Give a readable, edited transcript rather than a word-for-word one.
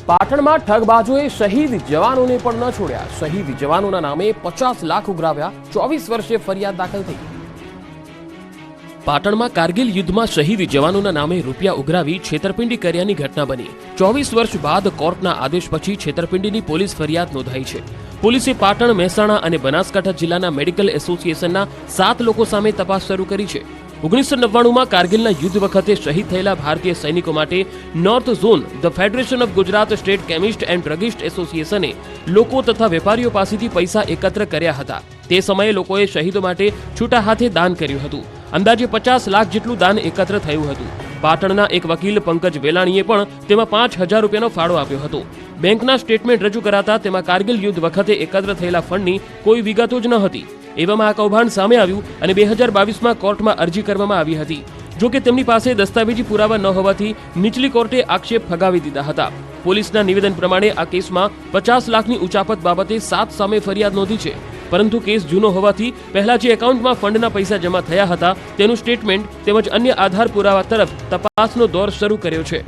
પાટણમાં ઠગબાજોએ શહીદ જવાનોને પણ ન છોડ્યા। શહીદ જવાનોના નામે 50 લાખ ઉઘરાવ્યા। 24 વર્ષે ફરિયાદ દાખલ થઈ। પાટણમાં કારગિલ યુદ્ધમાં શહીદ જવાનોના નામે રૂપિયા ઉઘરાવી છેતરપિંડી કર્યાની ઘટના બની। 24 વર્ષ બાદ કોર્ટના આદેશ પછી છેતરપિંડીની પોલીસ ફરિયાદ નોંધાઈ છે। પોલીસે પાટણ, મહેસાણા અને બનાસકાંઠા જિલ્લાના મેડિકલ એસોસિએશનના 7 લોકો સામે તપાસ શરૂ કરી છે। 1999માં કારગિલના યુદ્ધ વખતે શહીદ થયેલા ભારતીય સૈનિકો માટે north zone the federation of Gujarat state chemist and druggist એસોસિએશને લોકો તથા વેપારીઓ પાસેથી પૈસા એકત્ર કર્યા હતા। તે સમયે લોકોએ શહીદો માટે છૂટા હાથે દાન કર્યું હતું। અંદાજે 50 લાખ જેટલું દાન એકત્ર થયું હતું। પાટણના એક વકીલ પંકજ વેલાણીએ પણ તેમાં 5000 રૂપિયાનો ફાળો આપ્યો હતો। બેંકના સ્ટેટમેન્ટ રજૂ કરાતા તેમાં કારગિલ યુદ્ધ વખતે એકત્ર થયેલા ફંડની કોઈ વિગતો જ ન હતી। એવામાં આ કૌભાંડ સામે આવ્યું અને 2022માં કોર્ટમાં અરજી કરવામાં આવી હતી। જો કે તેમની પાસે દસ્તાવેજી પુરાવા ન હોવાથી નીચલી કોર્ટે આક્ષેપ ફગાવી દીધા હતા। પોલીસના નિવેદન પ્રમાણે આ કેસમાં 50 લાખની ઉચાપત બાબતે 7 સામે ફરિયાદ નોંધી છે, પરંતુ કેસ જૂનો હોવાથી પહેલા જે એકાઉન્ટમાં ફંડના પૈસા જમા થયા હતા તેનું સ્ટેટમેન્ટ તેમજ અન્ય આધાર પુરાવા તરફ તપાસનો દોર શરૂ કર્યો છે।